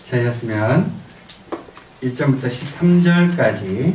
찾으셨으면 1절부터 13절까지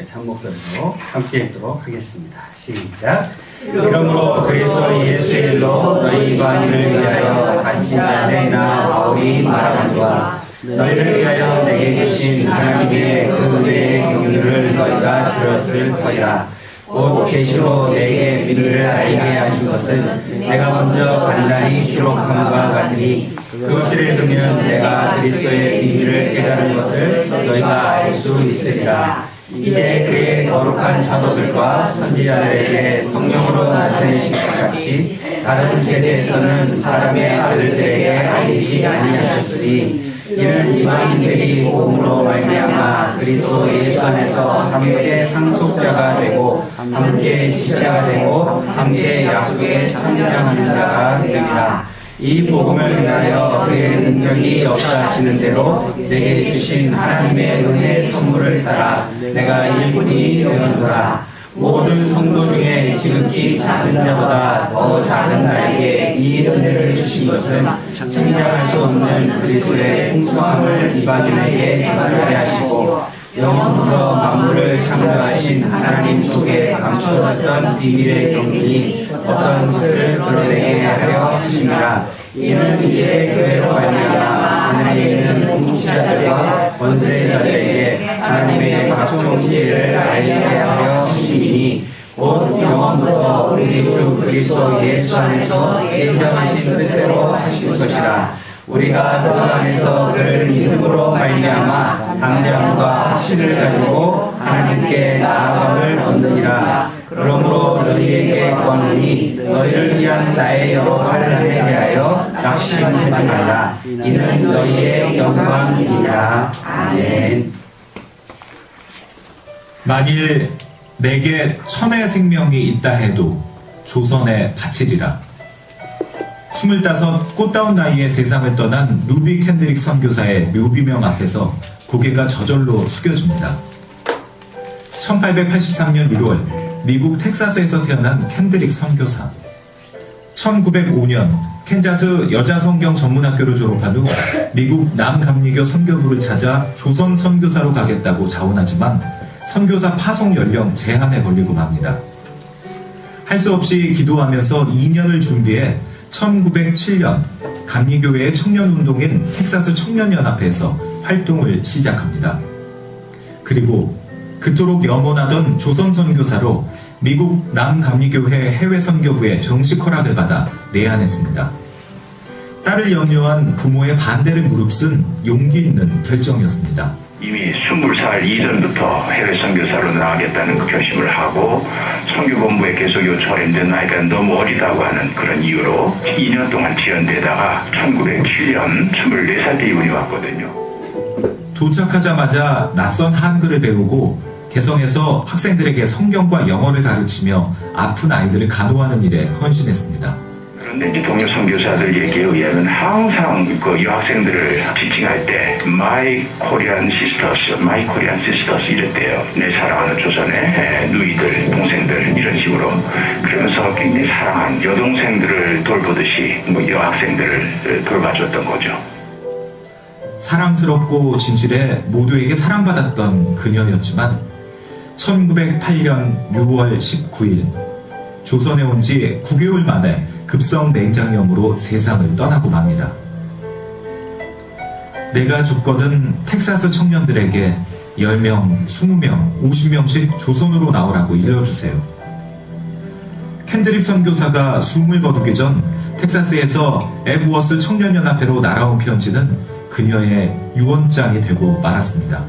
참목소리로 함께 읽도록 하겠습니다. 시작. 이러므로 그리스도 예수의 일로 너희와 이를 위하여 갇힌 자들이나 바울이 말하노라. 너희를 위하여 내게 주신 하나님의 그 은혜의 경륜을 너희가 들었을 터이라. 곧 계시로 내게 비밀을 알게 하신 것은 내가 먼저 간단히 기록함과 같으니 그것을 읽으면 내가 그리스도의 비밀을 깨달은 것을 너희가 알 수 있으리라. 이제 그의 거룩한 사도들과 선지자들에게 성령으로 나타내신 것 같이 다른 세대에서는 사람의 아들들에게 알리지 아니하셨으니 이는 이방인들이 복음으로 말미암아 그리스도 예수 안에서 함께 상속자가 되고 함께 지체가 되고 함께 약속에 참여하는 자가 되리라. 이 복음을 위하여 그의 능력이 역사하시는 대로 내게 주신 하나님의 은혜의 선물을 따라 내가 일꾼이 되었노라. 모든 성도 중에 지극히 작은 자보다 더 작은 나에게 이 은혜를 주신 것은 측량할 수 없는 그리스도의 풍성함을 이방인에게 전하게 하시고 영원부터 만물을 창조하신 하나님 속에 감추어졌던 비밀의 경륜이 어떤 것을 드러내게 하려 하심이라. 이는 이제 교회로 말미암아 하늘에 있는 통치자들과 권세자들에게 하나님의 각종 지혜를 알게 하려 하심이니 곧 영원부터 우리 주 그리스도 예수 안에서 예정하신 뜻대로 하신 것이라. 우리가 그 안에서 그를 믿음으로 말미암아 당장과 확신을 가지고 하나님께 나아감을 얻느니라. 그러므로 너희에게 구하노니 너희를 위한 나의 여러 환난에 대하여 낙심하지 말라. 이는 너희의 영광이니라. 아멘. 만일 내게 천의 생명이 있다 해도 조선에 바치리라. 25 꽃다운 나이에 세상을 떠난 루비 캔드릭 선교사의 묘비명 앞에서 고개가 저절로 숙여집니다. 1883년 1월 미국 텍사스에서 태어난 캔드릭 선교사. 1905년 캔자스 여자성경 전문학교를 졸업한 후 미국 남감리교 선교부를 찾아 조선 선교사로 가겠다고 자원하지만 선교사 파송 연령 제한에 걸리고 맙니다. 할 수 없이 기도하면서 2년을 준비해 1907년 감리교회의 청년운동인 텍사스 청년연합회에서 활동을 시작합니다. 그리고 그토록 염원하던 조선 선교사로 미국 남감리교회 해외선교부의 정식 허락을 받아 내한했습니다. 딸을 염려한 부모의 반대를 무릅쓴 용기 있는 결정이었습니다. 이미 20살 이전부터 해외 선교사로 나가겠다는 그 결심을 하고 선교본부에 계속 요청을 했는데 나이가 너무 어리다고 하는 그런 이유로 2년 동안 지연되다가 1907년 24살 때 이분이 왔거든요. 도착하자마자 낯선 한글을 배우고 개성에서 학생들에게 성경과 영어를 가르치며 아픈 아이들을 간호하는 일에 헌신했습니다. 그런데 이제 동료 선교사들 얘기에 의하면 항상 그 여학생들을 지칭할 때 My Korean Sisters, My Korean Sisters 이랬대요. 내 사랑하는 조선의 누이들, 동생들 이런 식으로. 그러면서 굉장히 사랑한 여동생들을 돌보듯이 여학생들을 돌봐줬던 거죠. 사랑스럽고 진실해 모두에게 사랑받았던 그녀였지만 1908년 6월 19일 조선에 온 지 9개월 만에 급성 맹장염으로 세상을 떠나고 맙니다. 내가 죽거든 텍사스 청년들에게 10명, 20명, 50명씩 조선으로 나오라고 일러주세요. 캔드릭 선교사가 숨을 거두기 전 텍사스에서 에브워스 청년연합회로 날아온 편지는 그녀의 유언장이 되고 말았습니다.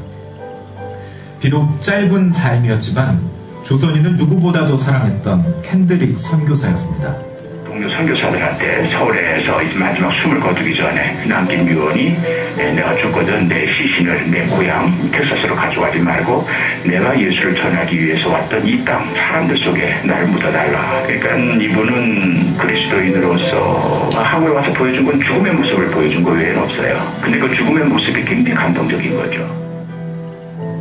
비록 짧은 삶이었지만 조선인을 누구보다도 사랑했던 캔드릭 선교사였습니다. 동료 선교사들한테 서울에서 마지막 숨을 거두기 전에 남긴 유언이 내가 죽거든 내 시신을 내 고향 텍사스로 가져가지 말고 내가 예수를 전하기 위해서 왔던 이 땅 사람들 속에 나를 묻어달라. 그러니까 이분은 그리스도인으로서 한국에 와서 보여준 건 죽음의 모습을 보여준 거 외에는 없어요. 근데 그 죽음의 모습이 굉장히 감동적인 거죠.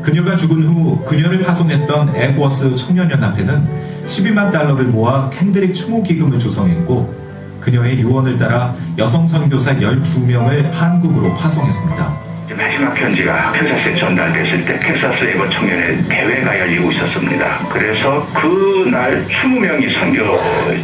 그녀가 죽은 후 그녀를 파송했던 에브워스 청년연합회는 $12만 모아 캔드릭 추모 기금을 조성했고 그녀의 유언을 따라 여성 선교사 12명을 한국으로 파송했습니다. 마지막 편지가 텍사스에 전달됐을 때 텍사스 애거 청년회 대회가 열리고 있었습니다. 그래서 그날 20명이 선교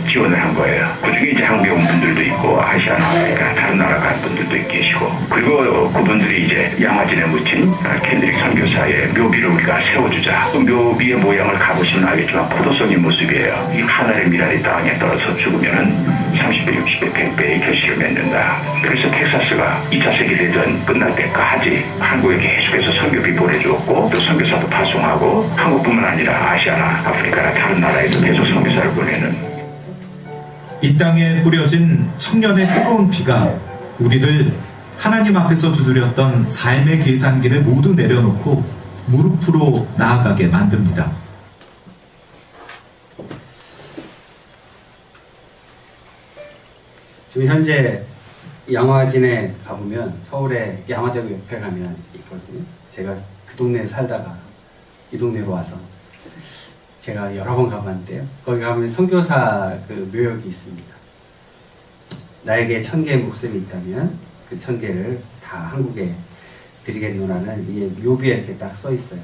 지원을 한 거예요. 그중에 이제 한국에 온 분들도 있고 아시아나 아프리카 다른 나라 간 분들도 계시고, 그리고 그분들이 이제 양화진에 묻힌 캔드릭 선교사의 묘비를 우리가 세워주자. 그 묘비의 모양을 가보시면 알겠지만 포도송이 모습이에요. 이 하늘의 미랄이 땅에 떨어져 죽으면은 30배, 60배, 100배의 결실을 맺는다. 그래서 텍사스가 2차 세계대전 끝날 때까지 한국에 계속해서 선교비 보내주었고, 또 선교사도 파송하고, 한국뿐만 아니라 아시아나 아프리카나 다른 나라에도 계속 선교사를 보내는. 이 땅에 뿌려진 청년의 뜨거운 피가 우리를 하나님 앞에서 두드렸던 삶의 계산기를 모두 내려놓고 무릎으로 나아가게 만듭니다. 지금 현재 양화진에 가보면, 서울에 양화대교 옆에 가면 있거든요. 제가 그 동네에 살다가 이 동네로 와서 제가 여러 번 가봤는데요. 거기 가면 선교사 그 묘역이 있습니다. 나에게 1000개의 목숨이 있다면 그 1000개를 다 한국에 드리겠노라는 이 묘비에 이렇게 딱 써 있어요.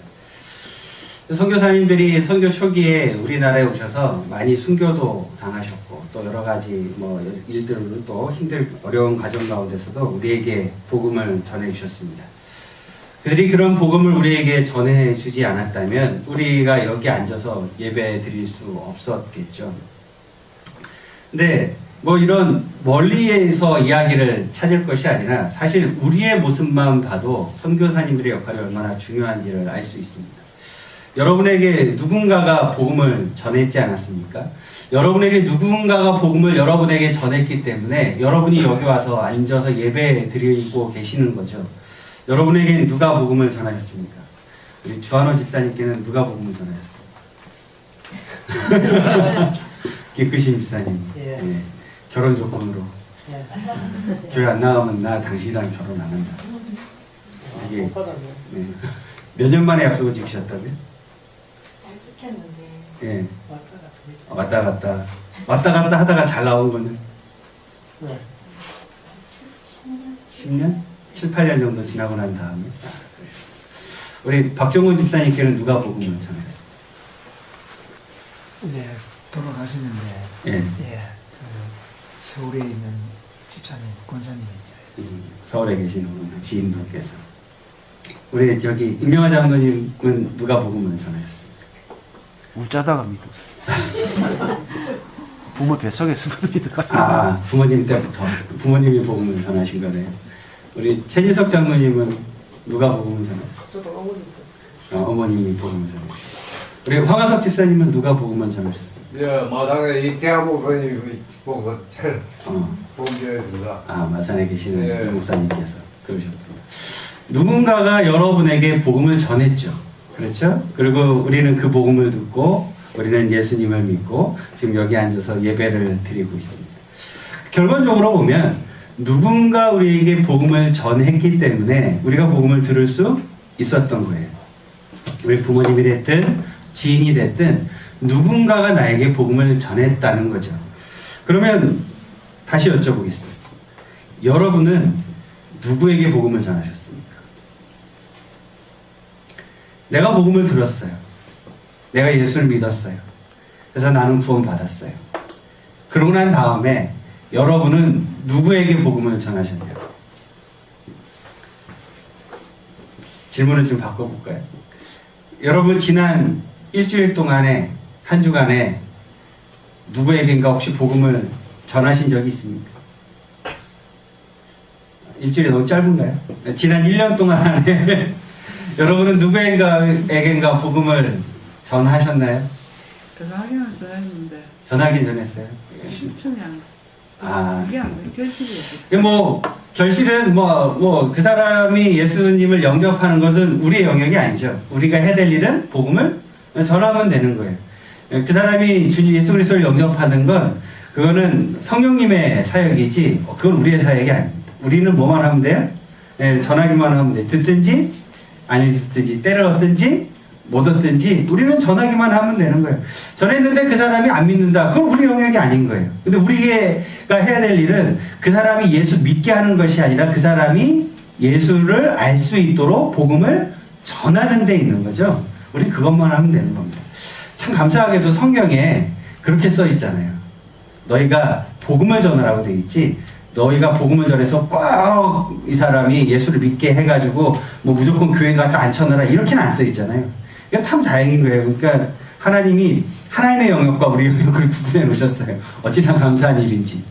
선교사님들이 선교 초기에 우리나라에 오셔서 많이 순교도 당하셨고, 또 여러 가지 뭐 일들로 또 어려운 과정 가운데서도 우리에게 복음을 전해 주셨습니다. 그들이 그런 복음을 우리에게 전해 주지 않았다면 우리가 여기 앉아서 예배 드릴 수 없었겠죠. 근데 뭐 이런 멀리에서 이야기를 찾을 것이 아니라 사실 우리의 모습만 봐도 선교사님들의 역할이 얼마나 중요한지를 알 수 있습니다. 여러분에게 누군가가 복음을 전했지 않았습니까? 여러분에게 누군가가 복음을 여러분에게 전했기 때문에 여러분이 여기 와서 앉아서 예배 드리고 계시는 거죠. 여러분에게 누가 복음을 전하셨습니까? 우리 주한호 집사님께는 누가 복음을 전하셨어요? 기쁘신 집사님. 예. 결혼 조건으로. 교회 안 나가면 나 당신이랑 결혼 안 한다. 이게 몇 년 만에 약속을 지키셨다고요? 잘 지켰는데. 예. 왔다 갔다 하다가 잘 나온 거는? 10년? 7, 8년 정도 지나고 난 다음에. 우리 박정훈 집사님께는 누가 복음을 전하셨어요? 네, 돌아가시는데, 예. 그 서울에 있는 집사님, 권사님이죠. 서울에 계시는 지인분께서. 우리 저기 임명화 장로님은 누가 복음을 전하셨어요? 웃자다가 믿었어요. 부모 뱃속에서 믿어가지고. 아, 부모님 때부터 부모님이 복음을 전하신 거네요. 우리 최진석 장로님은 누가 복음을 전하셨어요? 저도 어머니. 어머님이 복음을 전하셨어요. 우리 황하석 집사님은 누가 복음을 전하셨어요? 예, 마당에 이 대학 목사님이 보고서 잘 어. 복음전했습니다. 아, 마산에 계시는 예. 목사님께서 그러셨군요. 누군가가 여러분에게 복음을 전했죠. 그렇죠? 그리고 우리는 그 복음을 듣고 우리는 예수님을 믿고 지금 여기 앉아서 예배를 드리고 있습니다. 결론적으로 보면 누군가 우리에게 복음을 전했기 때문에 우리가 복음을 들을 수 있었던 거예요. 우리 부모님이 됐든 지인이 됐든 누군가가 나에게 복음을 전했다는 거죠. 그러면 다시 여쭤보겠습니다. 여러분은 누구에게 복음을 전하셨습니까? 내가 복음을 들었어요. 내가 예수를 믿었어요. 그래서 나는 구원받았어요. 그러고 난 다음에 여러분은 누구에게 복음을 전하셨나요? 질문을 좀 바꿔볼까요? 여러분 지난 일주일 동안에 한 주간에 누구에게인가 혹시 복음을 전하신 적이 있습니까? 일주일이 너무 짧은가요? 지난 1년 동안에 여러분은 누구에게인가 복음을 전하셨나요? 전화기는 전했는데. 전하긴 전했어요. 실천이 안. 아, 이게 안 돼. 결실이. 뭐 결실은 그 사람이 예수님을 영접하는 것은 우리의 영역이 아니죠. 우리가 해야 될 일은 복음을 전하면 되는 거예요. 그 사람이 주님 예수 그리스도를 영접하는 건 그거는 성령님의 사역이지 그건 우리의 사역이 아닙니다. 우리는 뭐만 하면 돼요? 전하기만 하면 돼요. 듣든지 아니 듣든지 때를 얻든지 못 얻든지 우리는 전하기만 하면 되는 거예요. 전했는데 그 사람이 안 믿는다. 그건 우리 영역이 아닌 거예요. 근데 우리가 해야 될 일은 그 사람이 예수 믿게 하는 것이 아니라 그 사람이 예수를 알 수 있도록 복음을 전하는 데 있는 거죠. 우리 그것만 하면 되는 겁니다. 참 감사하게도 성경에 그렇게 써 있잖아요. 너희가 복음을 전하라고 돼 있지, 너희가 복음을 전해서 꼭 이 사람이 예수를 믿게 해가지고 뭐 무조건 교회 가서 앉혀놔라 이렇게는 안 써 있잖아요. 이게 참 다행인 거예요. 그러니까 하나님이 하나님의 영역과 우리 영역을 구분해 놓으셨어요. 어찌나 감사한 일인지.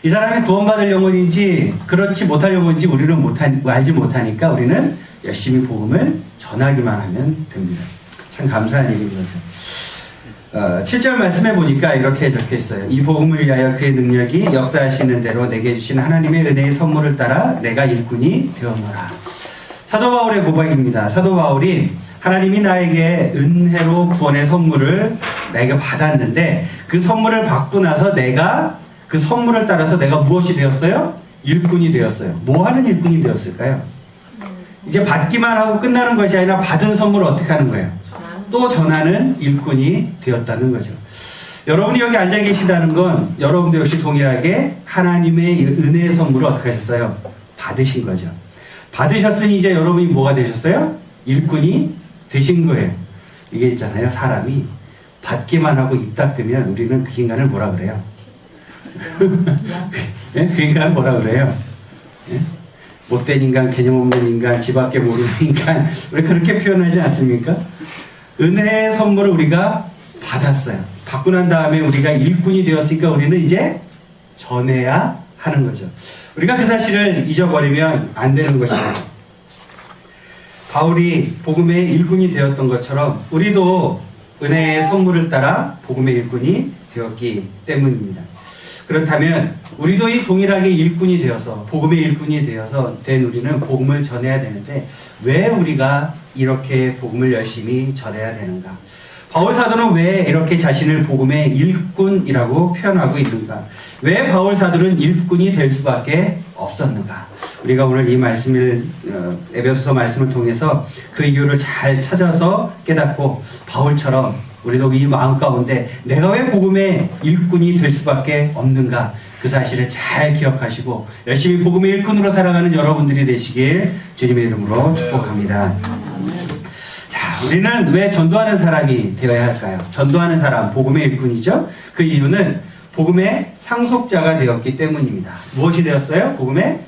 이 사람이 구원받을 영혼인지 그렇지 못할 영혼인지 우리는 알지 못하니까 우리는 열심히 복음을 전하기만 하면 됩니다. 참 감사한 일인 거죠. 7절 말씀해 보니까 이렇게 적혀 있어요. 이 복음을 위하여 그의 능력이 역사하시는 대로 내게 주신 하나님의 은혜의 선물을 따라 내가 일꾼이 되었노라. 사도 바울의 고백입니다. 사도 바울이 하나님이 나에게 은혜로 구원의 선물을 내가 받았는데 그 선물을 받고 나서 내가 그 선물을 따라서 내가 무엇이 되었어요? 일꾼이 되었어요. 뭐 하는 일꾼이 되었을까요? 이제 받기만 하고 끝나는 것이 아니라 받은 선물을 어떻게 하는 거예요? 또 전하는 일꾼이 되었다는 거죠. 여러분이 여기 앉아 계시다는 건 여러분도 역시 동일하게 하나님의 은혜의 선물을 어떻게 하셨어요? 받으신 거죠. 받으셨으니 이제 여러분이 뭐가 되셨어요? 일꾼이 되신 거예요. 이게 있잖아요. 사람이 받기만 하고 입 닫으면 우리는 그 인간을 뭐라 그래요? 네? 그 인간을 뭐라 그래요? 네? 못된 인간, 개념 없는 인간, 지밖에 모르는 인간, 우리 그렇게 표현하지 않습니까? 은혜의 선물을 우리가 받았어요. 받고 난 다음에 우리가 일꾼이 되었으니까 우리는 이제 전해야 하는 거죠. 우리가 그 사실을 잊어버리면 안 되는 것이에요. 바울이 복음의 일꾼이 되었던 것처럼 우리도 은혜의 선물을 따라 복음의 일꾼이 되었기 때문입니다. 그렇다면 우리도 이 동일하게 일꾼이 되어서 복음의 일꾼이 되어서 된 우리는 복음을 전해야 되는데 왜 우리가 이렇게 복음을 열심히 전해야 되는가? 바울 사도는 왜 이렇게 자신을 복음의 일꾼이라고 표현하고 있는가? 왜 바울 사도는 일꾼이 될 수밖에 없었는가? 우리가 오늘 이 말씀을 에베소서 말씀을 통해서 그 이유를 잘 찾아서 깨닫고 바울처럼 우리도 이 마음 가운데 내가 왜 복음의 일꾼이 될 수밖에 없는가? 그 사실을 잘 기억하시고 열심히 복음의 일꾼으로 살아가는 여러분들이 되시길 주님의 이름으로 축복합니다. 자, 우리는 왜 전도하는 사람이 되어야 할까요? 전도하는 사람, 복음의 일꾼이죠. 그 이유는 복음의 상속자가 되었기 때문입니다. 무엇이 되었어요? 복음의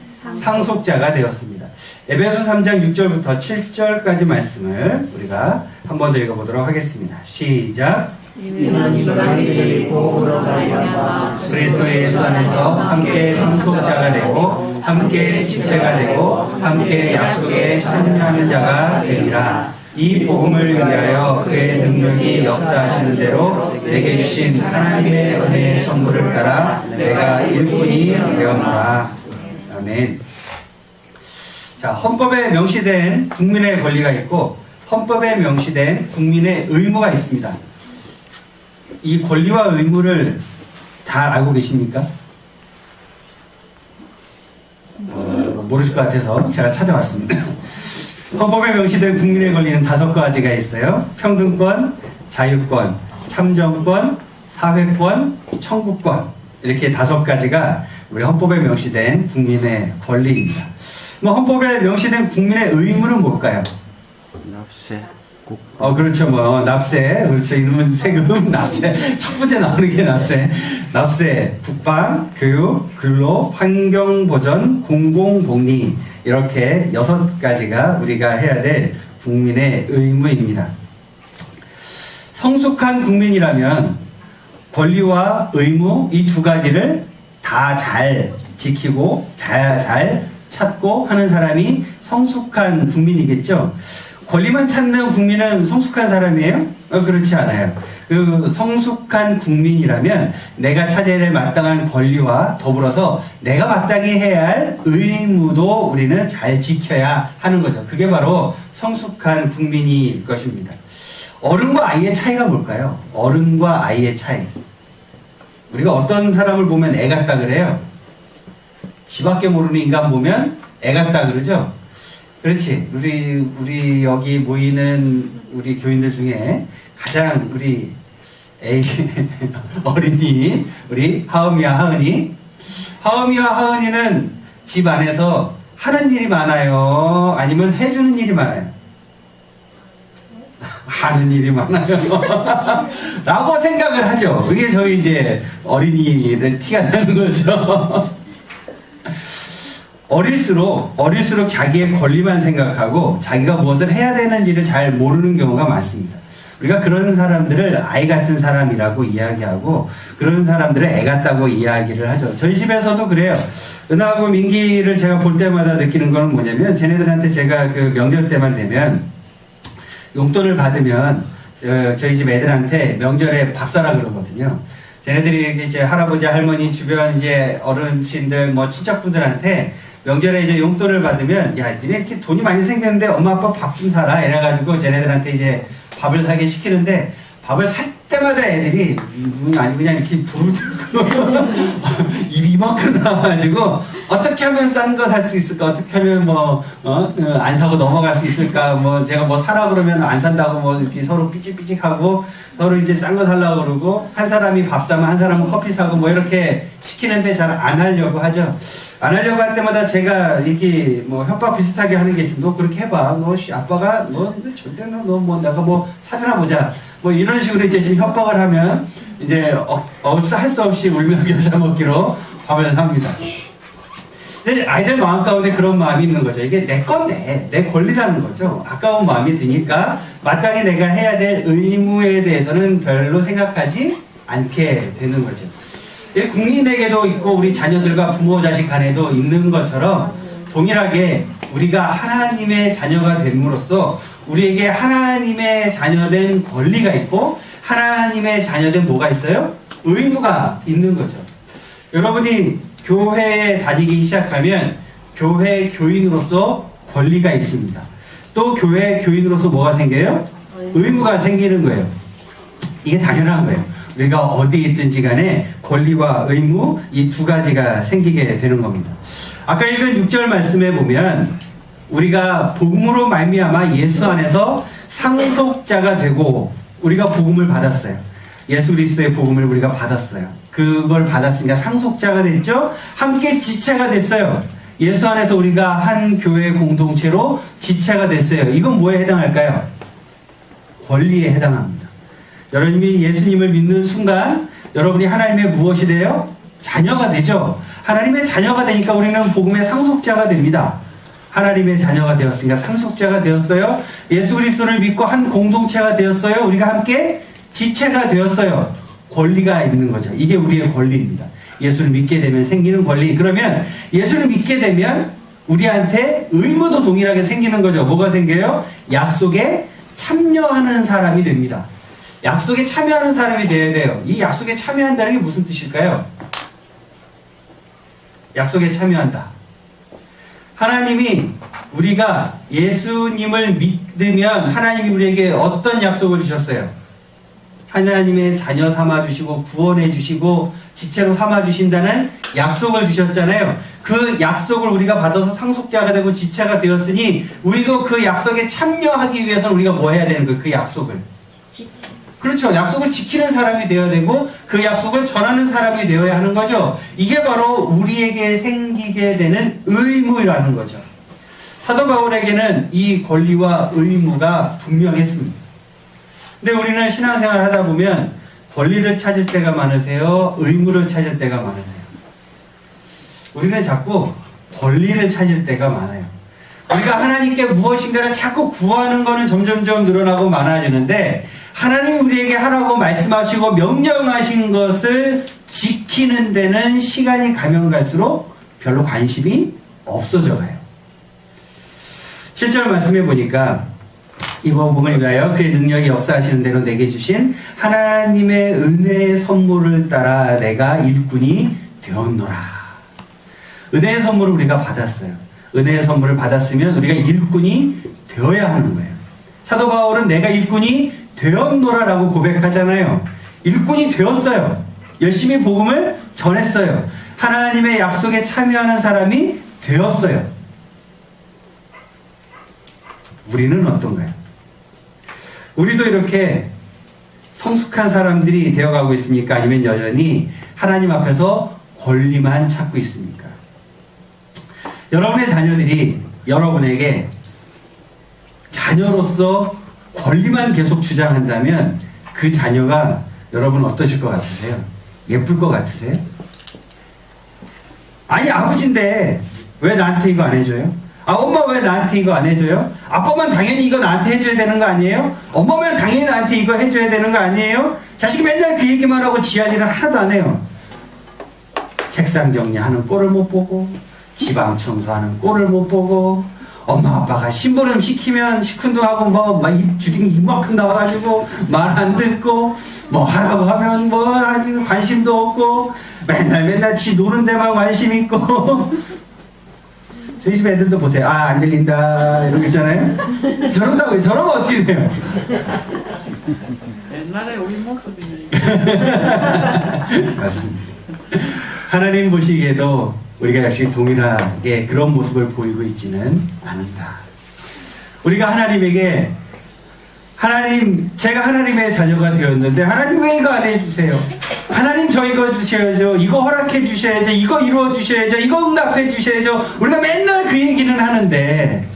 상속자가 되었습니다. 에베소 3장 6절부터 7절까지 말씀을 우리가 한번 더 읽어보도록 하겠습니다. 시작. 이는 인간이 복음으로 말미암아 그리스도 예수 안에서 함께 상속자가 되고 함께 지체가 되고 함께 약속에 참여하는 자가 되리라. 이 복음을 위하여 그의 능력이 역사하시는 대로 내게 주신 하나님의 은혜의 선물을 따라 내가 일꾼이 되었노라. 아멘. 자, 헌법에 명시된 국민의 권리가 있고 헌법에 명시된 국민의 의무가 있습니다. 이 권리와 의무를 다 알고 계십니까? 모르실 것 같아서 제가 찾아왔습니다. 헌법에 명시된 국민의 권리는 5가지가 있어요. 평등권, 자유권, 참정권, 사회권, 청구권, 이렇게 5가지가 우리 헌법에 명시된 국민의 권리입니다. 뭐 헌법에 명시된 국민의 의무는 뭘까요? 납세. 그렇죠. 뭐 납세, 그렇죠. 이름은 세금, 납세. 첫 번째 나오는 게 납세. 납세, 국방, 교육, 근로, 환경보전, 공공복리, 이렇게 6가지가 우리가 해야 될 국민의 의무입니다. 성숙한 국민이라면 권리와 의무 이 2가지를 다 잘 지키고 잘 찾고 하는 사람이 성숙한 국민이겠죠. 권리만 찾는 국민은 성숙한 사람이에요? 그렇지 않아요. 그 성숙한 국민이라면 내가 찾아야 될 마땅한 권리와 더불어서 내가 마땅히 해야 할 의무도 우리는 잘 지켜야 하는 거죠. 그게 바로 성숙한 국민일 것입니다. 어른과 아이의 차이가 뭘까요? 어른과 아이의 차이. 우리가 어떤 사람을 보면 애 같다 그래요. 지밖에 모르는 인간 보면 애 같다 그러죠. 그렇지. 우리 여기 모이는 우리 교인들 중에 가장 우리 어린이, 우리 하은이와 하은이는 집 안에서 하는 일이 많아요? 아니면 해주는 일이 많아요? 하는 일이 많아요. 라고 생각을 하죠. 그게 저희 이제 어린이를 티가 나는 거죠. 어릴수록 자기의 권리만 생각하고 자기가 무엇을 해야 되는지를 잘 모르는 경우가 많습니다. 우리가 그런 사람들을 아이 같은 사람이라고 이야기하고 그런 사람들을 애 같다고 이야기를 하죠. 저희 집에서도 그래요. 은하하고 민기를 제가 볼 때마다 느끼는 건 뭐냐면 쟤네들한테 제가 그 명절 때만 되면 용돈을 받으면 저희 집 애들한테 명절에 밥 사라 그러거든요. 쟤네들이 이제 할아버지 할머니 주변 이제 어르신들 뭐 친척분들한테 명절에 이제 용돈을 받으면 야 니네 이렇게 돈이 많이 생겼는데 엄마 아빠 밥 좀 사라 이래가지고 쟤네들한테 이제 밥을 사게 시키는데 밥을 살 때마다 애들이 아니 그냥 이렇게 불을 들고 입이 이만큼 나와가지고 어떻게 하면 싼 거 살 수 있을까, 어떻게 하면 안 사고 넘어갈 수 있을까, 뭐 제가 뭐 사라 그러면 안 산다고 뭐 이렇게 서로 삐직삐직하고 서로 이제 싼 거 살라고 그러고 한 사람이 밥 사면 한 사람은 커피 사고 뭐 이렇게 시키는데 잘 안 하려고 하죠. 안 하려고 할 때마다 제가 이게 뭐 협박 비슷하게 하는 게 있으면 너 그렇게 해봐. 너 아빠가 너 절대 너 뭐 내가 뭐 사주나 보자. 뭐 이런 식으로 이제 지금 협박을 하면 이제 할 수 없이 울며 겨자 먹기로 밥을 삽니다. 근데 아이들 마음 가운데 그런 마음이 있는 거죠. 이게 내 건데 내 권리라는 거죠. 아까운 마음이 드니까 마땅히 내가 해야 될 의무에 대해서는 별로 생각하지 않게 되는 거죠. 국민에게도 있고 우리 자녀들과 부모 자식 간에도 있는 것처럼 동일하게 우리가 하나님의 자녀가 됨으로써 우리에게 하나님의 자녀된 권리가 있고 하나님의 자녀된 뭐가 있어요? 의무가 있는 거죠. 여러분이 교회에 다니기 시작하면 교회 교인으로서 권리가 있습니다. 또 교회 교인으로서 뭐가 생겨요? 의무가 생기는 거예요. 이게 당연한 거예요. 우리가 어디에 있든지 간에 권리와 의무 이 두 가지가 생기게 되는 겁니다. 아까 읽은 6절 말씀에 보면 우리가 복음으로 말미암아 예수 안에서 상속자가 되고 우리가 복음을 받았어요. 예수 그리스도의 복음을 우리가 받았어요. 그걸 받았으니까 상속자가 됐죠. 함께 지체가 됐어요. 예수 안에서 우리가 한 교회 공동체로 지체가 됐어요. 이건 뭐에 해당할까요? 권리에 해당합니다. 여러분이 예수님을 믿는 순간 여러분이 하나님의 무엇이 돼요? 자녀가 되죠. 하나님의 자녀가 되니까 우리는 복음의 상속자가 됩니다. 하나님의 자녀가 되었으니까 상속자가 되었어요. 예수 그리스도를 믿고 한 공동체가 되었어요. 우리가 함께 지체가 되었어요. 권리가 있는 거죠. 이게 우리의 권리입니다. 예수를 믿게 되면 생기는 권리. 그러면 예수를 믿게 되면 우리한테 의무도 동일하게 생기는 거죠. 뭐가 생겨요? 약속에 참여하는 사람이 됩니다. 약속에 참여하는 사람이 되어야 돼요. 이 약속에 참여한다는 게 무슨 뜻일까요? 약속에 참여한다. 하나님이 우리가 예수님을 믿으면 하나님이 우리에게 어떤 약속을 주셨어요? 하나님의 자녀 삼아주시고 구원해 주시고 지체로 삼아주신다는 약속을 주셨잖아요. 그 약속을 우리가 받아서 상속자가 되고 지체가 되었으니 우리도 그 약속에 참여하기 위해서는 우리가 뭐 해야 되는 거예요? 그 약속을. 그렇죠. 약속을 지키는 사람이 되어야 되고 그 약속을 전하는 사람이 되어야 하는 거죠. 이게 바로 우리에게 생기게 되는 의무라는 거죠. 사도 바울에게는 이 권리와 의무가 분명했습니다. 근데 우리는 신앙생활 하다 보면 권리를 찾을 때가 많으세요? 의무를 찾을 때가 많으세요? 우리는 자꾸 권리를 찾을 때가 많아요. 우리가 하나님께 무엇인가를 자꾸 구하는 거는 점점점 늘어나고 많아지는데 하나님이 우리에게 하라고 말씀하시고 명령하신 것을 지키는 데는 시간이 가면 갈수록 별로 관심이 없어져 가요. 7절 말씀해 보니까 이번 복음을 위하여 그의 능력이 역사하시는 대로 내게 주신 하나님의 은혜의 선물을 따라 내가 일꾼이 되었노라. 은혜의 선물을 우리가 받았어요. 은혜의 선물을 받았으면 우리가 일꾼이 되어야 하는 거예요. 사도 바울은 내가 일꾼이 되었노라라고 고백하잖아요. 일꾼이 되었어요. 열심히 복음을 전했어요. 하나님의 약속에 참여하는 사람이 되었어요. 우리는 어떤가요? 우리도 이렇게 성숙한 사람들이 되어가고 있습니까? 아니면 여전히 하나님 앞에서 권리만 찾고 있습니까? 여러분의 자녀들이 여러분에게 자녀로서 권리만 계속 주장한다면 그 자녀가 여러분 어떠실 것 같으세요? 예쁠 것 같으세요? 아니 아버지인데 왜 나한테 이거 안 해줘요? 아 엄마 왜 나한테 이거 안 해줘요? 아빠만 당연히 이거 나한테 해줘야 되는 거 아니에요? 엄마만 당연히 나한테 이거 해줘야 되는 거 아니에요? 자식이 맨날 그 얘기만 하고 지 할 일은 하나도 안 해요. 책상 정리하는 꼴을 못 보고 지방 청소하는 꼴을 못 보고 엄마 아빠가 심부름 시키면 시큰둥하고 뭐 주둥이 이만큼 나와가지고 말 안 듣고 뭐 하라고 하면 뭐 아직 관심도 없고 맨날 지 노는 데만 관심 있고 저희 집 애들도 보세요. 아 안 들린다 이러고 있잖아요. 저런다고요. 저러면 어떻게 돼요? 옛날에 우리 모습이네. 맞습니다. 하나님 보시기에도 우리가 역시 동일하게 그런 모습을 보이고 있지는 않은가. 우리가 하나님에게 제가 하나님의 자녀가 되었는데 하나님 왜 이거 안 해주세요? 하나님 저 이거 주셔야죠. 이거 허락해 주셔야죠. 이거 이루어 주셔야죠. 이거 응답해 주셔야죠. 우리가 맨날 그 얘기는 하는데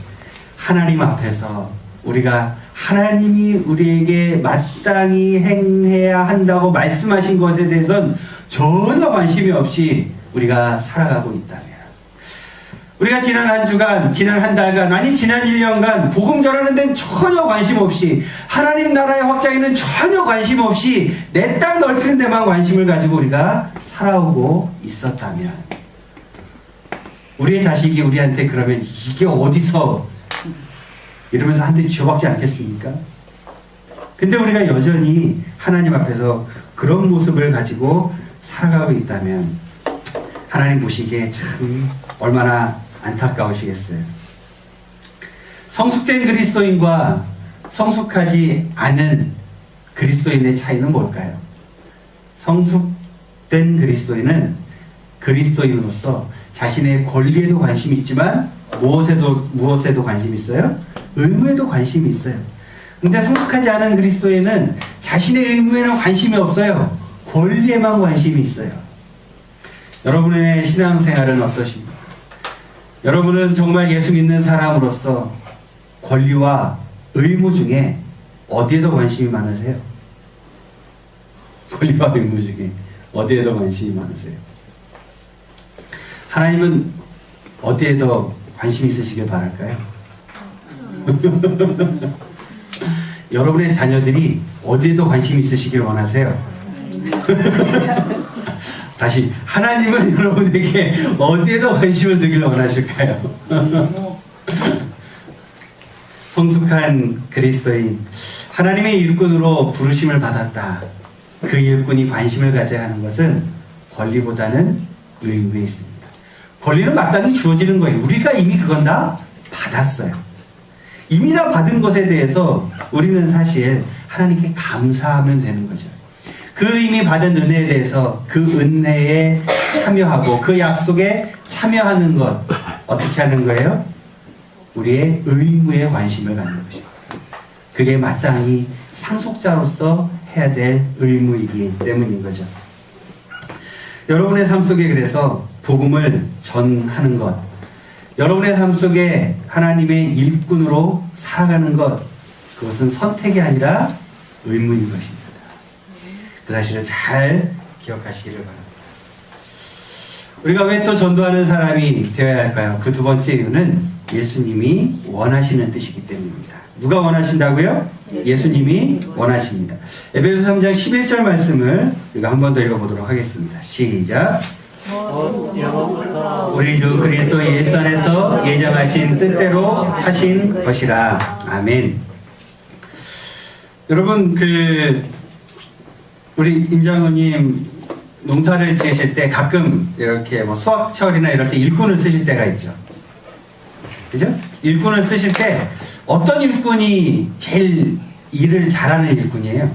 하나님 앞에서 우리가 하나님이 우리에게 마땅히 행해야 한다고 말씀하신 것에 대해서는 전혀 관심이 없이 우리가 살아가고 있다면 우리가 지난 한 주간, 지난 한 달간, 아니 지난 1년간 복음 전하는 데는 전혀 관심 없이 하나님 나라의 확장에는 전혀 관심 없이 내 땅 넓히는 데만 관심을 가지고 우리가 살아오고 있었다면 우리의 자식이 우리한테 그러면 이게 어디서 이러면서 한 대 쥐어박지 않겠습니까? 근데 우리가 여전히 하나님 앞에서 그런 모습을 가지고 살아가고 있다면 하나님 보시기에 참 얼마나 안타까우시겠어요. 성숙된 그리스도인과 성숙하지 않은 그리스도인의 차이는 뭘까요? 성숙된 그리스도인은 그리스도인으로서 자신의 권리에도 관심이 있지만 무엇에도 관심이 있어요? 의무에도 관심이 있어요. 근데 성숙하지 않은 그리스도인은 자신의 의무에는 관심이 없어요. 권리에만 관심이 있어요. 여러분의 신앙생활은 어떠십니까? 여러분은 정말 예수 믿는 사람으로서 권리와 의무 중에 어디에 더 관심이 많으세요? 권리와 의무 중에 어디에 더 관심이 많으세요? 하나님은 어디에 더 관심이 있으시길 바랄까요? 여러분의 자녀들이 어디에 더 관심이 있으시길 원하세요? 다시 하나님은 여러분에게 어디에 더 관심을 두길 원하실까요? 성숙한 그리스도인 하나님의 일꾼으로 부르심을 받았다. 그 일꾼이 관심을 가져야 하는 것은 권리보다는 의무에 있습니다. 권리는 마땅히 주어지는 거예요. 우리가 이미 그건 다 받았어요. 이미 다 받은 것에 대해서 우리는 사실 하나님께 감사하면 되는 거죠. 그 이미 받은 은혜에 대해서 그 은혜에 참여하고 그 약속에 참여하는 것 어떻게 하는 거예요? 우리의 의무에 관심을 갖는 것입니다. 그게 마땅히 상속자로서 해야 될 의무이기 때문인 거죠. 여러분의 삶 속에 그래서 복음을 전하는 것, 여러분의 삶 속에 하나님의 일꾼으로 살아가는 것, 그것은 선택이 아니라 의무인 것입니다. 그 사실을 잘 기억하시기를 바랍니다. 우리가 왜 또 전도하는 사람이 되어야 할까요? 그 두 번째 이유는 예수님이 원하시는 뜻이기 때문입니다. 누가 원하신다고요? 예수님이 원하십니다. 에베소서 3장 11절 말씀을 우리가 한 번 더 읽어보도록 하겠습니다. 시작. 우리 주 그리스도 예수 안에서 예정하신 뜻대로 하신 것이라. 아멘. 여러분 우리 임장로님 농사를 지으실 때 가끔 이렇게 뭐 수확철이나 이럴 때 일꾼을 쓰실 때가 있죠. 그죠? 일꾼을 쓰실 때 어떤 일꾼이 제일 일을 잘하는 일꾼이에요?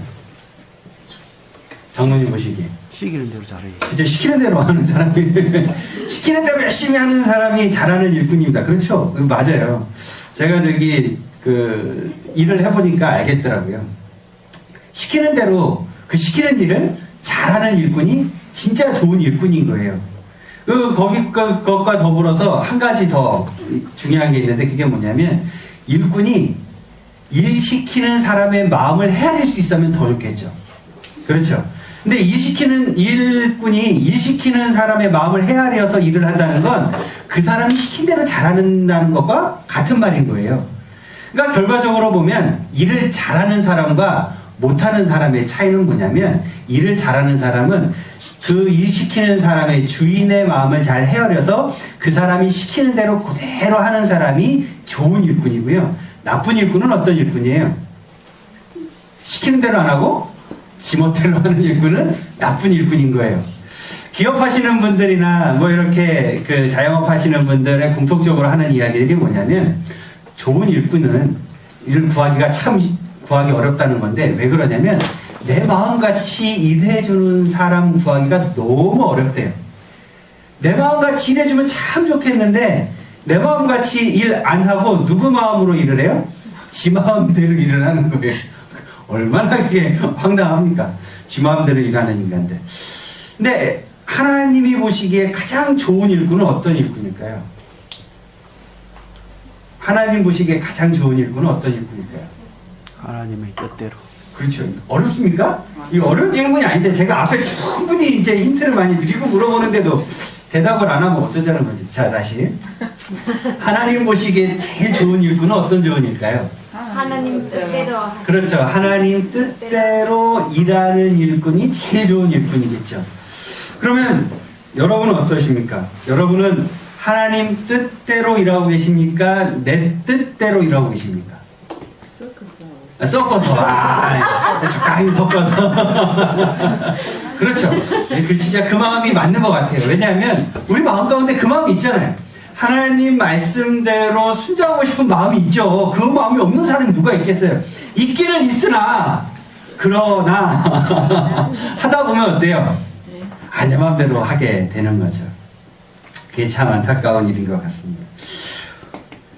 장로님 보시기에. 시키는 대로 잘해요. 그죠? 시키는 대로 하는 사람이 시키는 대로 열심히 하는 사람이 잘하는 일꾼입니다. 그렇죠? 맞아요. 제가 그 일을 해보니까 알겠더라고요. 시키는 대로 그 시키는 일을 잘하는 일꾼이 진짜 좋은 일꾼인 거예요. 그것과 더불어서 한 가지 더 중요한 게 있는데 그게 뭐냐면 일꾼이 일 시키는 사람의 마음을 헤아릴 수 있으면 더 좋겠죠. 그렇죠. 근데 일꾼이 일 시키는 사람의 마음을 헤아려서 일을 한다는 건 그 사람이 시킨 대로 잘한다는 것과 같은 말인 거예요. 그러니까 결과적으로 보면 일을 잘하는 사람과 못하는 사람의 차이는 뭐냐면 일을 잘하는 사람은 그 일 시키는 사람의 주인의 마음을 잘 헤아려서 그 사람이 시키는 대로 그대로 하는 사람이 좋은 일꾼이고요. 나쁜 일꾼은 어떤 일꾼이에요? 시키는 대로 안 하고 지멋대로 하는 일꾼은 나쁜 일꾼인 거예요. 기업하시는 분들이나 뭐 이렇게 그 자영업 하시는 분들의 공통적으로 하는 이야기들이 뭐냐면 좋은 일꾼은 일을 구하기가 참 구하기 어렵다는 건데 왜 그러냐면 내 마음같이 일해주는 사람 구하기가 너무 어렵대요. 내 마음같이 일해주면 참 좋겠는데 내 마음같이 일 안 하고 누구 마음으로 일을 해요? 지 마음대로 일을 하는 거예요. 얼마나 그게 황당합니까? 지 마음대로 일하는 인간들. 근데 하나님이 보시기에 가장 좋은 일꾼은 어떤 일꾼일까요? 하나님 보시기에 가장 좋은 일꾼은 어떤 일꾼일까요? 하나님의 뜻대로. 그렇죠. 어렵습니까? 이 어려운 질문이 아닌데 제가 앞에 충분히 이제 힌트를 많이 드리고 물어보는데도 대답을 안 하면 어쩌자는 거지. 자, 다시. 하나님 보시기에 제일 좋은 일꾼은 어떤 좋은일까요? 하나님 뜻대로 그렇죠. 하나님 뜻대로 일하는 일꾼이 제일 좋은 일꾼이겠죠. 그러면 여러분은 어떠십니까? 여러분은 하나님 뜻대로 일하고 계십니까? 내 뜻대로 일하고 계십니까? 섞어서. 적당히 섞어서. 그렇죠. 그 진짜 그 마음이 맞는 것 같아요. 왜냐하면 우리 마음 가운데 그 마음이 있잖아요. 하나님 말씀대로 순종하고 싶은 마음이 있죠. 그 마음이 없는 사람이 누가 있겠어요? 있기는 있으나 그러나 하다 보면 어때요? 내 마음대로 하게 되는 거죠. 그게 참 안타까운 일인 것 같습니다.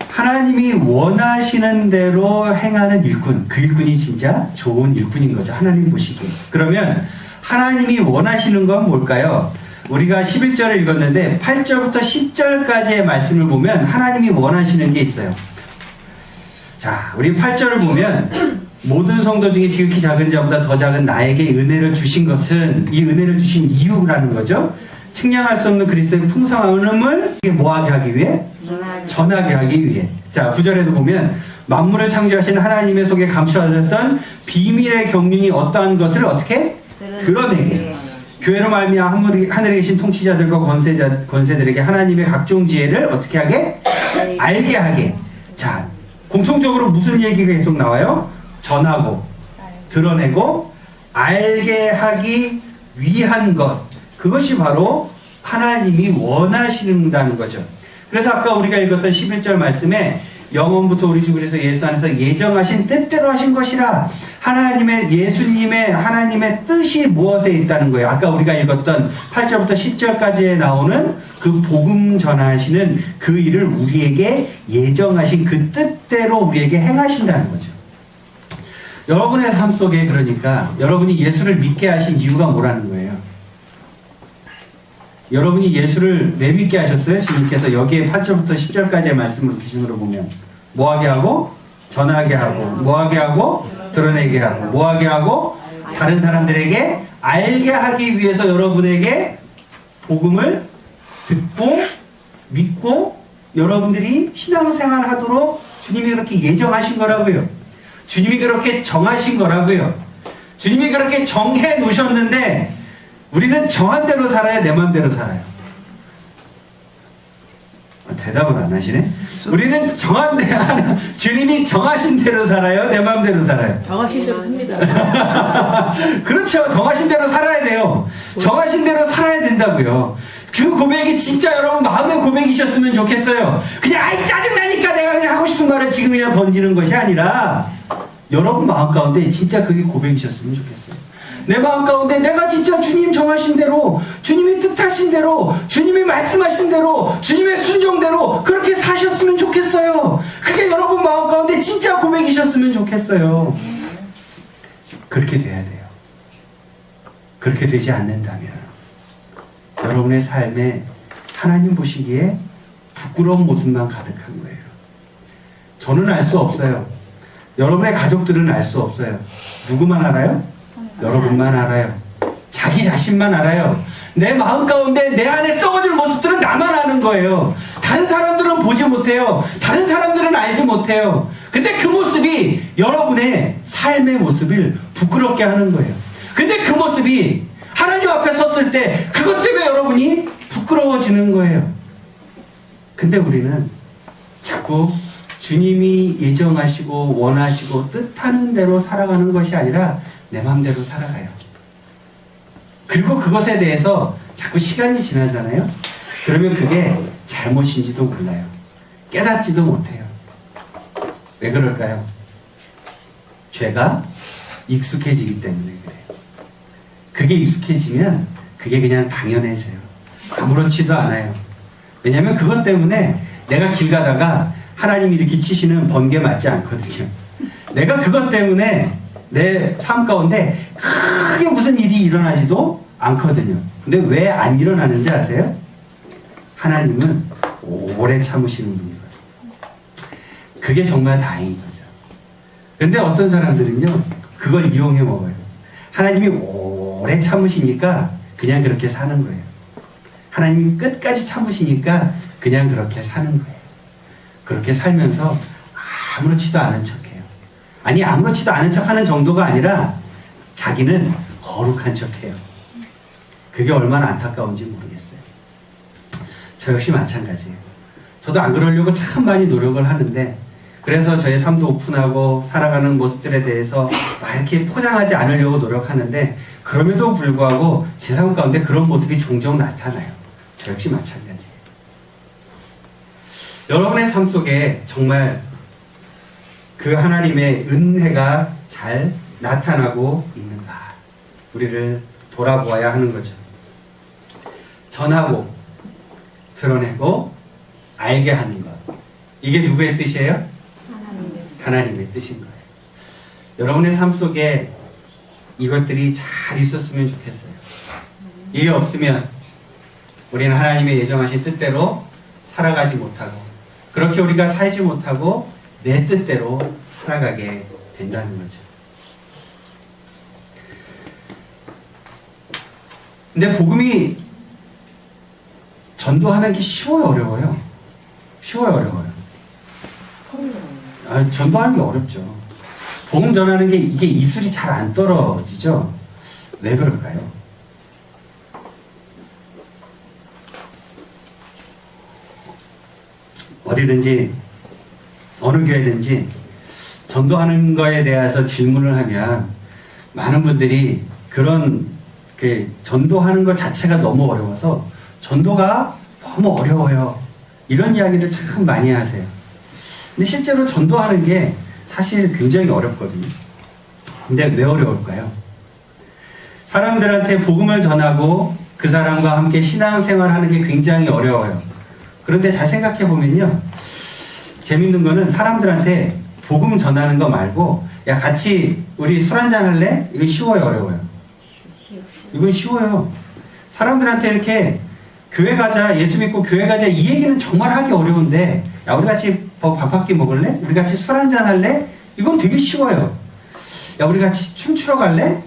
하나님이 원하시는 대로 행하는 일꾼, 그 일꾼이 진짜 좋은 일꾼인 거죠. 하나님 보시기에. 그러면 하나님이 원하시는 건 뭘까요? 우리가 11절을 읽었는데 8절부터 10절까지의 말씀을 보면 하나님이 원하시는 게 있어요. 자, 우리 8절을 보면 모든 성도 중에 지극히 작은 자보다 더 작은 나에게 은혜를 주신 것은 이 은혜를 주신 이유라는 거죠. 측량할 수 없는 그리스도의 풍성함을 뭐하게 하기 위해? 전하게 하기 위해. 자, 9절에도 보면 만물을 창조하신 하나님의 속에 감추어졌던 비밀의 경륜이 어떠한 것을 어떻게? 드러내게. 교회로 말미암아 하늘에 계신 통치자들과 권세들에게 하나님의 각종 지혜를 어떻게 하게? 알게 하게. 자, 공통적으로 무슨 얘기가 계속 나와요? 전하고, 드러내고, 알게 하기 위한 것. 그것이 바로 하나님이 원하신다는 거죠. 그래서 아까 우리가 읽었던 11절 말씀에 영원부터 우리 주 그리스도 예수 안에서 예정하신 뜻대로 하신 것이라 예수님의 하나님의 뜻이 무엇에 있다는 거예요. 아까 우리가 읽었던 8절부터 10절까지에 나오는 그 복음 전하시는 그 일을 우리에게 예정하신 그 뜻대로 우리에게 행하신다는 거죠. 여러분의 삶 속에 그러니까 여러분이 예수를 믿게 하신 이유가 뭐라는 거예요? 여러분이 예수를 왜 믿게 하셨어요? 주님께서 여기에 8절부터 10절까지의 말씀을 기준으로 보면 뭐하게 하고? 전하게 하고 뭐하게 하고? 드러내게 하고 뭐하게 하고? 다른 사람들에게 알게 하기 위해서 여러분에게 복음을 듣고 믿고 여러분들이 신앙생활 하도록 주님이 그렇게 예정하신 거라고요. 주님이 그렇게 정하신 거라고요. 주님이 그렇게 정해 놓으셨는데 우리는 정한 대로 살아야 내 마음대로 살아요. 대답을 안 하시네? 우리는 정한 대로, 주님이 정하신 대로 살아요? 내 마음대로 살아요? 정하신 대로 삽니다. 그렇죠. 정하신 대로 살아야 돼요. 정하신 대로 살아야 된다고요. 그 고백이 진짜 여러분 마음의 고백이셨으면 좋겠어요. 그냥 아이 짜증나니까 내가 그냥 하고 싶은 말을 지금 그냥 던지는 것이 아니라 여러분 마음 가운데 진짜 그게 고백이셨으면 좋겠어요. 내 마음 가운데 내가 진짜 주님 정하신 대로 주님이 뜻하신 대로 주님이 말씀하신 대로 주님의 순종대로 그렇게 사셨으면 좋겠어요. 그게 여러분 마음 가운데 진짜 좋겠어요. 그렇게 돼야 돼요. 그렇게 되지 않는다면 여러분의 삶에 하나님 보시기에 부끄러운 모습만 가득한 거예요. 저는 알 수 없어요. 여러분의 가족들은 알 수 없어요. 누구만 알아요? 여러분만 알아요. 자기 자신만 알아요. 내 마음 가운데 내 안에 썩어질 모습들은 나만 아는 거예요. 다른 사람들은 보지 못해요. 다른 사람들은 알지 못해요. 근데 그 모습이 여러분의 삶의 모습을 부끄럽게 하는 거예요. 근데 그 모습이 하나님 앞에 섰을 때 그것 때문에 여러분이 부끄러워지는 거예요. 근데 우리는 자꾸 주님이 예정하시고 원하시고 뜻하는 대로 살아가는 것이 아니라 내 마음대로 살아가요. 그리고 그것에 대해서 자꾸 시간이 지나잖아요. 그러면 그게 잘못인지도 몰라요. 깨닫지도 못해요. 왜 그럴까요? 죄가 익숙해지기 때문에 그래요. 그게 익숙해지면 그게 그냥 당연해져요. 아무렇지도 않아요. 왜냐하면 그것 때문에 내가 길 가다가 하나님이 이렇게 치시는 번개 맞지 않거든요. 내가 그것 때문에 내 삶 가운데 크게 무슨 일이 일어나지도 않거든요. 근데 왜 안 일어나는지 아세요? 하나님은 오래 참으시는 분이거든요. 그게 정말 다행인 거죠. 근데 어떤 사람들은요, 그걸 이용해 먹어요. 하나님이 오래 참으시니까 그냥 그렇게 사는 거예요. 하나님이 끝까지 참으시니까 그냥 그렇게 사는 거예요. 그렇게 살면서 아무렇지도 않은 척해요. 아니, 아무렇지도 않은 척하는 정도가 아니라 자기는 거룩한 척해요. 그게 얼마나 안타까운지 모르겠어요. 저 역시 마찬가지예요. 저도 안 그러려고 참 많이 노력을 하는데, 그래서 저의 삶도 오픈하고 살아가는 모습들에 대해서 막 이렇게 포장하지 않으려고 노력하는데, 그럼에도 불구하고 제 삶 가운데 그런 모습이 종종 나타나요. 저 역시 마찬가지예요. 여러분의 삶 속에 정말 그 하나님의 은혜가 잘 나타나고 있는가, 우리를 돌아보아야 하는 거죠. 전하고 드러내고 알게 하는 것, 이게 누구의 뜻이에요? 하나님의 뜻인 거예요. 여러분의 삶 속에 이것들이 잘 있었으면 좋겠어요. 이게 없으면 우리는 하나님의 예정하신 뜻대로 살아가지 못하고, 그렇게 우리가 살지 못하고 내 뜻대로 살아가게 된다는 거죠. 근데 복음이 전도하는 게 쉬워요, 어려워요? 쉬워요, 어려워요? 전도하는 게 어렵죠. 복음 전하는 게 이게 입술이 잘 안 떨어지죠? 왜 그럴까요? 어디든지 어느 교회든지 전도하는 거에 대해서 질문을 하면 많은 분들이 그런 전도하는 것 자체가 너무 어려워서 전도가 너무 어려워요, 이런 이야기를 참 많이 하세요. 근데 실제로 전도하는 게 사실 굉장히 어렵거든요. 근데 왜 어려울까요? 사람들한테 복음을 전하고 그 사람과 함께 신앙생활하는 게 굉장히 어려워요. 그런데 잘 생각해 보면요, 재밌는 거는 사람들한테 복음 전하는 거 말고, 야 같이 우리 술 한잔 할래? 이거 쉬워요, 어려워요? 이건 쉬워요. 사람들한테 이렇게 교회 가자, 예수 믿고 교회 가자, 이 얘기는 정말 하기 어려운데, 야 우리 같이 밥 한 끼 먹을래? 우리 같이 술 한잔 할래? 이건 되게 쉬워요. 야 우리 같이 춤추러 갈래?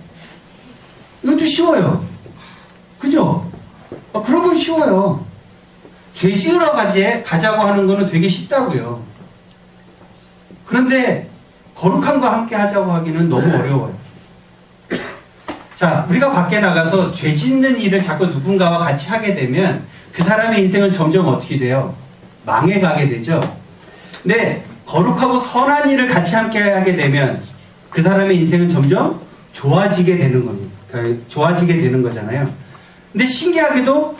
이것도 쉬워요. 그죠? 그런 건 쉬워요. 죄 지으러 가자고 하는 거는 되게 쉽다고요. 그런데 거룩함과 함께 하자고 하기는 너무 어려워요. 자, 우리가 밖에 나가서 죄 짓는 일을 자꾸 누군가와 같이 하게 되면 그 사람의 인생은 점점 어떻게 돼요? 망해가게 되죠. 근데 거룩하고 선한 일을 같이 함께 하게 되면 그 사람의 인생은 점점 좋아지게 되는 겁니다. 좋아지게 되는 거잖아요. 근데 신기하게도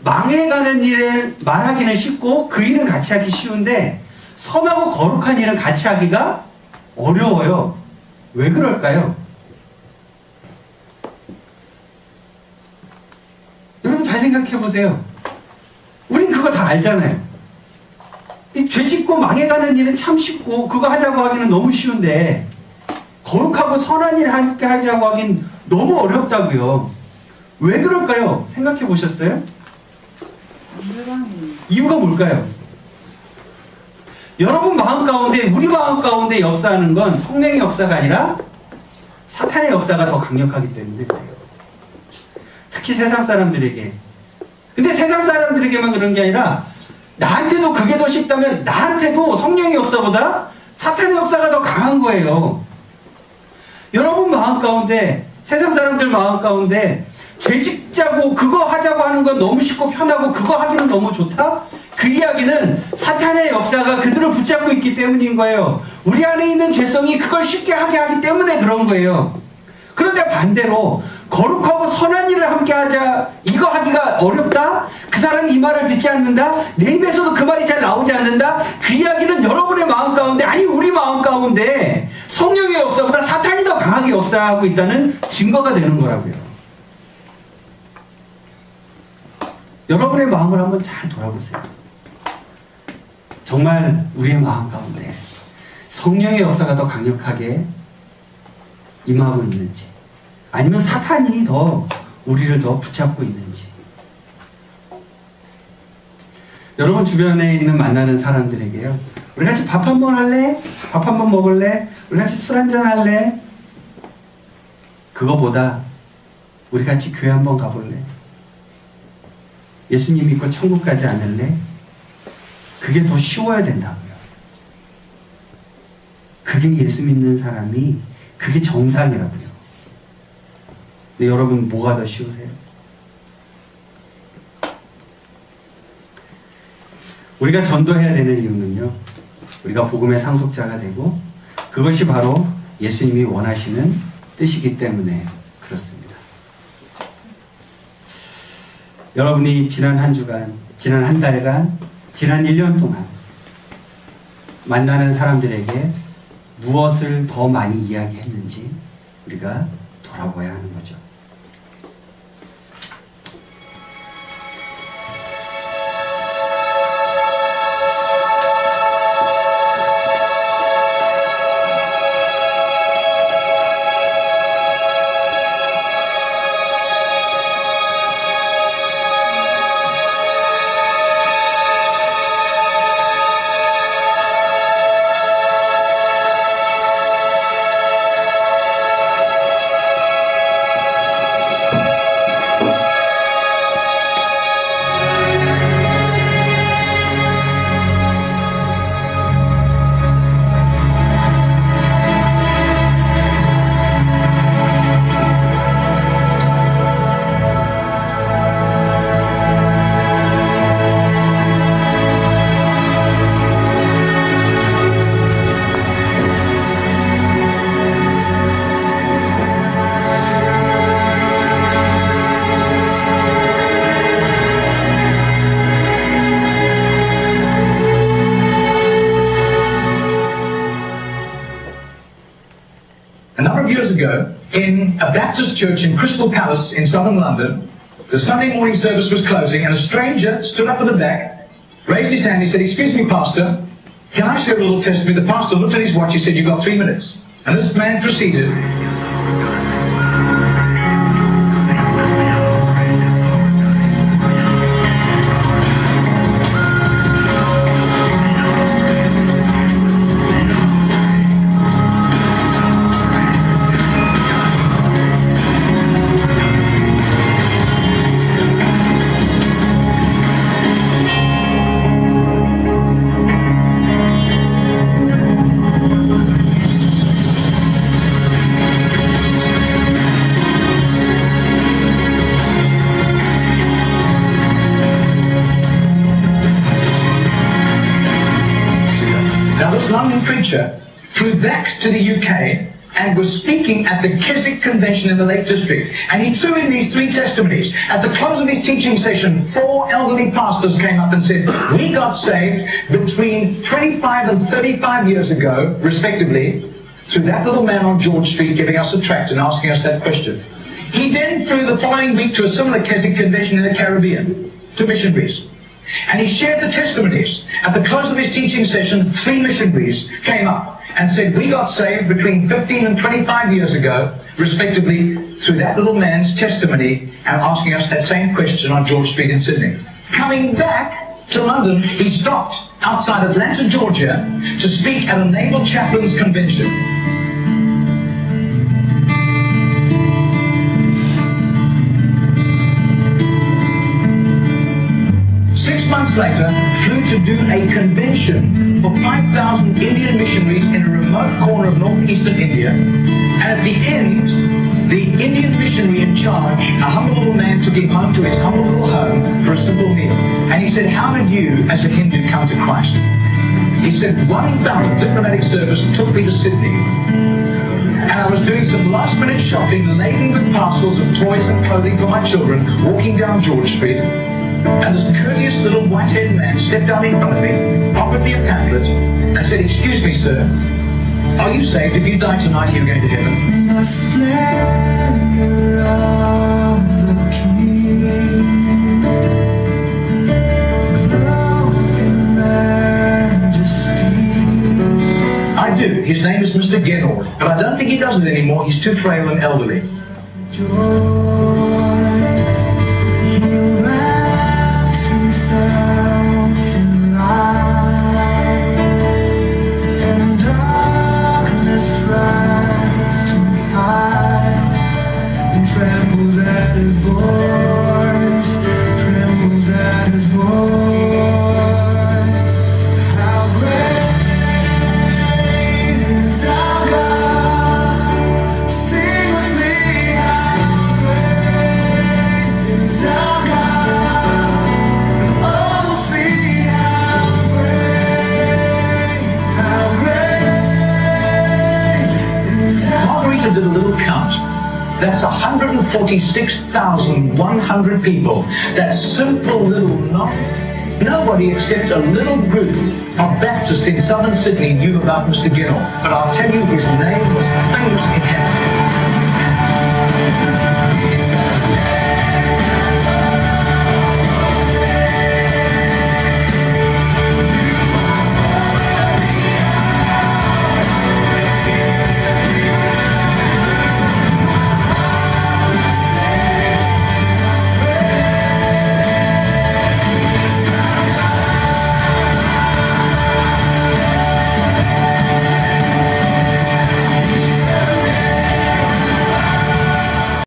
망해가는 일을 말하기는 쉽고 그 일은 같이 하기 쉬운데 선하고 거룩한 일은 같이 하기가 어려워요. 왜 그럴까요? 여러분 잘 생각해 보세요. 우린 그거 다 알잖아요. 이 죄 짓고 망해가는 일은 참 쉽고 그거 하자고 하기는 너무 쉬운데 거룩하고 선한 일 함께 하자고 하긴 너무 어렵다고요. 왜 그럴까요? 생각해 보셨어요? 이유가 뭘까요? 여러분 마음 가운데, 우리 마음 가운데 역사하는 건 성령의 역사가 아니라 사탄의 역사가 더 강력하기 때문에 그래요. 특히 세상 사람들에게. 근데 세상 사람들에게만 그런 게 아니라 나한테도 그게 더 쉽다면 나한테도 성령의 역사보다 사탄의 역사가 더 강한 거예요. 여러분 마음 가운데, 세상 사람들 마음 가운데 죄 짓자고 그거 하자고 하는 건 너무 쉽고 편하고 그거 하기는 너무 좋다? 그 이야기는 사탄의 역사가 그들을 붙잡고 있기 때문인 거예요. 우리 안에 있는 죄성이 그걸 쉽게 하게 하기 때문에 그런 거예요. 그런데 반대로 거룩하고 선한 일을 함께 하자, 이거 하기가 어렵다? 그 사람이 이 말을 듣지 않는다? 내 입에서도 그 말이 잘 나오지 않는다? 그 이야기는 여러분의 마음 가운데, 아니 우리 마음 가운데 성령의 역사보다 사탄이 더 강하게 역사하고 있다는 증거가 되는 거라고요. 여러분의 마음을 한번 잘 돌아보세요. 정말 우리의 마음 가운데 성령의 역사가 더 강력하게 임하고 있는지, 아니면 사탄이 더 우리를 더 붙잡고 있는지. 여러분 주변에 있는 만나는 사람들에게요, 우리 같이 밥 한번 할래? 밥 한번 먹을래? 우리 같이 술 한잔 할래? 그거보다 우리 같이 교회 한번 가볼래? 예수님 믿고 천국 가지 않을래? 그게 더 쉬워야 된다고요. 그게 예수 믿는 사람이, 그게 정상이라고요. 근데 여러분 뭐가 더 쉬우세요? 우리가 전도해야 되는 이유는요, 우리가 복음의 상속자가 되고 그것이 바로 예수님이 원하시는 뜻이기 때문에 그렇습니다. 여러분이 지난 한 주간, 지난 한 달간, 지난 1년 동안 만나는 사람들에게 무엇을 더 많이 이야기했는지 우리가 돌아봐야 하는 거죠. In a Baptist church in Crystal Palace in southern London, the Sunday morning service was closing and a stranger stood up at the back, raised his hand, he said, "Excuse me, Pastor, can I share a little testimony?" The pastor looked at his watch, he said, "You've got 3 minutes." And this man proceeded. Preacher flew back to the UK and was speaking at the Keswick Convention in the Lake District, and he threw in these 3 testimonies. At the close of his teaching session, 4 elderly pastors came up and said, "We got saved between 25 and 35 years ago, respectively, through that little man on George Street giving us a tract and asking us that question." He then flew the following week to a similar Keswick Convention in the Caribbean, to missionaries. And he shared the testimonies. At the close of his teaching session, 3 missionaries came up and said we got saved between 15 and 25 years ago, respectively, through that little man's testimony and asking us that same question on George Street in Sydney. Coming back to London, he stopped outside Atlanta, Georgia, to speak at a Naval Chaplains Convention. Months later, flew to do a convention for 5,000 Indian missionaries in a remote corner of northeastern India. And at the end, the Indian missionary in charge, a humble little man, took him home to his humble little home for a simple meal. And he said, how did you, as a Hindu, come to Christ? He said, 1,000 diplomatic service took me to Sydney. And I was doing some last-minute shopping, laden with parcels of toys and clothing for my children, walking down George Street. And this courteous little white-haired man stepped down in front of me, offered me a pamphlet, and said, excuse me, sir, are you saved? If you die tonight, are you going to heaven? The splendor of the King, clothed in majesty. I do. His name is Mr. Genord, but I don't think he does it anymore. He's too frail and elderly. Trembles at his voice, trembles at his voice. How great is our God? Sing with me, how great is our God? Oh, see how great is our God. Margarita did a little count. That's 146,100 people. That simple little knot. Nobody except a little group of Baptists in southern Sydney knew about Mr. Ginnell. But I'll tell you, his name was famous in heaven.